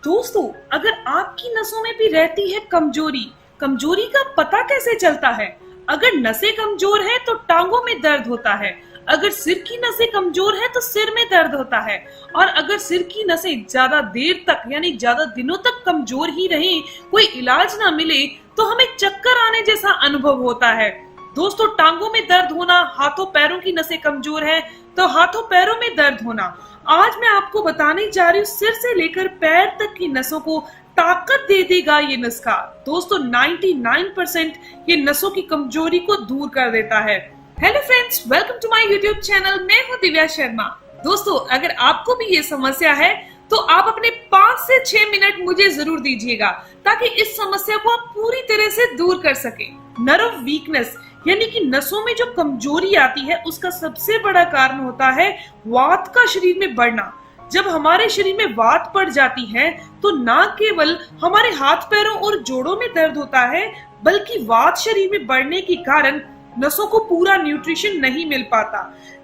दोस्तों, अगर आपकी नसों में भी रहती है कमजोरी, कमजोरी का पता कैसे चलता है? अगर नसें कमजोर है तो टांगों में दर्द होता है, अगर सिर की नसें कमजोर है तो सिर में दर्द होता है, और अगर सिर की नसें ज्यादा देर तक यानी ज्यादा दिनों तक कमजोर ही रहे, कोई इलाज ना मिले, तो हमें चक्कर आने जैसा अनुभव होता है। दोस्तों, टांगों में दर्द होना, हाथों पैरों की नसें कमजोर है तो हाथों पैरों में दर्द होना। आज मैं आपको बताने जा रही हूँ सिर से लेकर पैर तक की नसों को ताकत दे देगा ये नुस्खा। दोस्तों, 99% ये नसों की कमजोरी को दूर कर देता है। Hello friends, welcome to my YouTube channel. मैं हूँ दिव्या शर्मा। दोस्तों, अगर आपको भी ये समस्या है तो आप अपने 5 से 6 मिनट मुझे जरूर दीजिएगा ताकि इस समस्या को आप पूरी तरह से दूर कर सके। नर्व वीकनेस यानी कि नसों में जो कमजोरी आती है उसका सबसे बड़ा कारण होता है वात का शरीर में बढ़ना। जब हमारे शरीर में वात बढ़ जाती है तो ना केवल हमारे हाथ पैरों और जोड़ों में दर्द होता है, बल्कि वात शरीर में बढ़ने के कारण नसों को पूरा न्यूट्रिशन नहीं मिल पाता,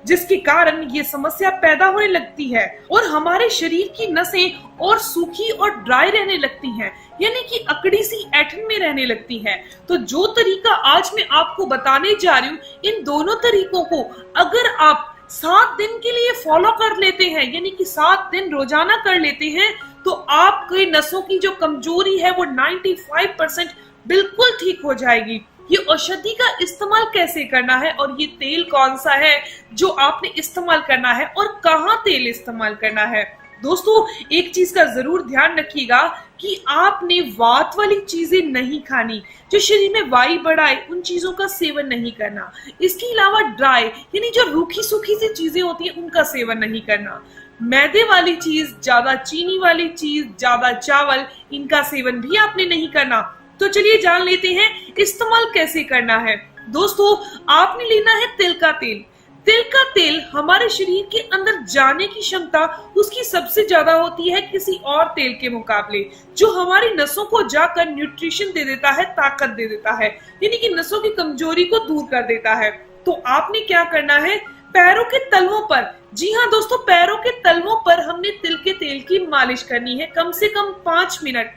जिसके कारण ये समस्या पैदा होने लगती है और हमारे शरीर की नसें और सूखी और ड्राई रहने लगती हैं, यानी कि अकड़ी सी ऐंठन में रहने लगती है। तो जो तरीका आज मैं आपको बताने जा रही हूँ, इन दोनों तरीकों को अगर आप 7 दिन के लिए फॉलो कर लेते हैं, यानी कि 7 दिन रोजाना कर लेते हैं, तो आपकी नसों की जो कमजोरी है वो 95% बिल्कुल ठीक हो जाएगी। ये औषधि का इस्तेमाल कैसे करना है और ये तेल कौन सा है जो आपने इस्तेमाल करना है और कहाँ तेल इस्तेमाल करना है। दोस्तों, एक चीज का जरूर ध्यान रखिएगा कि आपने वात वाली चीजें नहीं खानी, जो शरीर में वायु बढ़ाए उन चीजों का सेवन नहीं करना। इसके अलावा ड्राई यानी जो रूखी सूखी सी चीजें होती है उनका सेवन नहीं करना। मैदे वाली चीज, ज्यादा चीनी वाली चीज, ज्यादा चावल, इनका सेवन भी आपने नहीं करना। तो चलिए जान लेते हैं इस्तेमाल कैसे करना है। दोस्तों, आपने लेना है तिल का तेल। तिल का तेल हमारे शरीर के अंदर जाने की क्षमता उसकी सबसे ज्यादा होती है किसी और तेल के मुकाबले, जो हमारी नसों को जाकर न्यूट्रिशन दे देता है, ताकत दे देता है, यानी कि नसों की कमजोरी को दूर कर देता है। तो आपने क्या करना है, पैरों के तलवों पर, जी हाँ दोस्तों, पैरों के तलवों पर हमने तिल के तेल की मालिश करनी है, कम से कम 5 मिनट।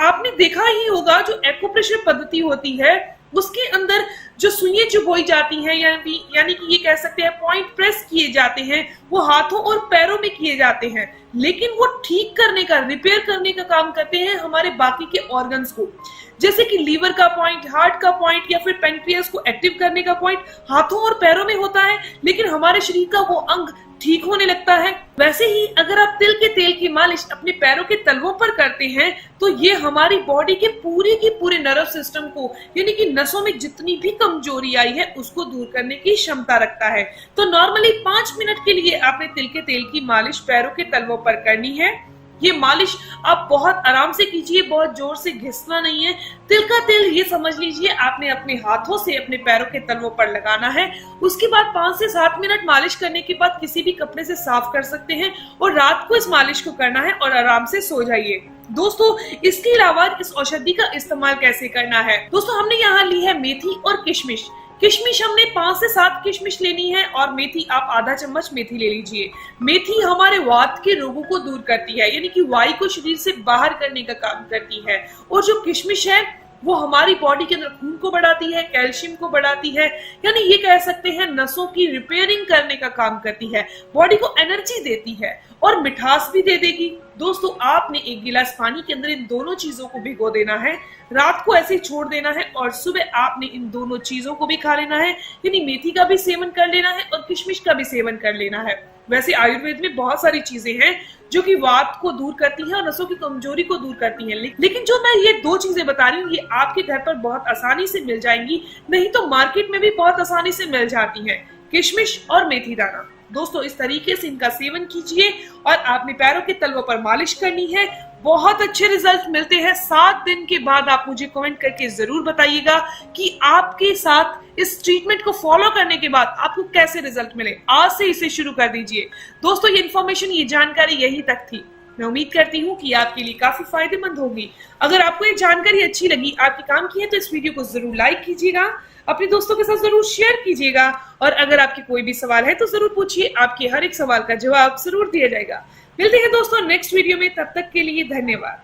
आपने देखा ही होगा जो एक्यूप्रेशर पद्धति होती है उसके अंदर जो सुइयां चुभोई जाती हैं, यानी कि ये कह सकते हैं पॉइंट प्रेस किए जाते हैं, वो हाथों और पैरों में किए जाते हैं, लेकिन वो ठीक करने का, रिपेयर करने का काम करते हैं हमारे बाकी के ऑर्गन्स को, जैसे कि लीवर का पॉइंट, हार्ट का पॉइंट या फिर पेनक्रियास को एक्टिव करने का पॉइंट हाथों और पैरों में होता है, लेकिन हमारे शरीर का वो अंग ठीक होने लगता है। वैसे ही अगर आप तिल के तेल की मालिश अपने पैरों के तलवों पर करते हैं तो ये हमारी बॉडी के पूरे नर्व सिस्टम को, यानी कि नसों में जितनी भी कमजोरी आई है उसको दूर करने की क्षमता रखता है। तो नॉर्मली 5 मिनट के लिए आपने तिल के तेल की मालिश पैरों के तलवों पर करनी है। ये मालिश आप बहुत आराम से कीजिए, बहुत जोर से घिसना नहीं है। तिल का तेल ये समझ लीजिए आपने अपने हाथों से अपने पैरों के तलवों पर लगाना है। उसके बाद 5 से 7 मिनट मालिश करने के बाद किसी भी कपड़े से साफ कर सकते हैं और रात को इस मालिश को करना है और आराम से सो जाइए। दोस्तों, इसके अलावा इस औषधि का इस्तेमाल कैसे करना है। दोस्तों, हमने यहाँ ली है मेथी और किशमिश। किशमिश हमने 5 से 7 किशमिश लेनी है और मेथी आप आधा चम्मच मेथी ले लीजिए। मेथी हमारे वात के रोगों को दूर करती है, यानी कि वायु को शरीर से बाहर करने का काम करती है, और जो किशमिश है वो हमारी बॉडी के अंदर खून को बढ़ाती है, कैल्शियम को बढ़ाती है, यानी ये कह सकते हैं नसों की रिपेयरिंग करने का काम करती है, बॉडी को एनर्जी देती है और मिठास भी दे देगी। दोस्तों, आपने 1 गिलास पानी के अंदर इन दोनों चीजों को भिगो देना है, रात को ऐसे ही छोड़ देना है और सुबह आपने इन दोनों चीजों को भी खा लेना है, यानी मेथी का भी सेवन कर लेना है और किशमिश का भी सेवन कर लेना है। वैसे आयुर्वेद में बहुत सारी चीजें हैं जो कि वात को दूर करती हैं और नसों की कमजोरी को दूर करती हैं, लेकिन जो मैं ये 2 चीजें बता रही हूँ ये आपके घर पर बहुत आसानी से मिल जाएंगी, नहीं तो मार्केट में भी बहुत आसानी से मिल जाती हैं, किशमिश और मेथी दाना। दोस्तों, इस तरीके से इनका सेवन कीजिए और आपने पैरों के तलवों पर मालिश करनी है। बहुत अच्छे रिजल्ट मिलते हैं। 7 दिन के बाद आप मुझे कमेंट करके जरूर बताइएगा कि आपके साथ इस ट्रीटमेंट को फॉलो करने के बाद आपको कैसे रिजल्ट मिले। आज से इसे शुरू कर दीजिए। दोस्तों, ये इन्फॉर्मेशन, ये जानकारी यही तक थी। मैं उम्मीद करती हूँ कि आपके लिए काफी फायदेमंद होगी। अगर आपको ये जानकारी अच्छी लगी, आपके काम की है, तो इस वीडियो को जरूर लाइक कीजिएगा, अपने दोस्तों के साथ जरूर शेयर कीजिएगा, और अगर आपके कोई भी सवाल है तो जरूर पूछिए, आपके हर एक सवाल का जवाब जरूर दिया जाएगा। मिलते हैं दोस्तों नेक्स्ट वीडियो में, तब तक के लिए धन्यवाद।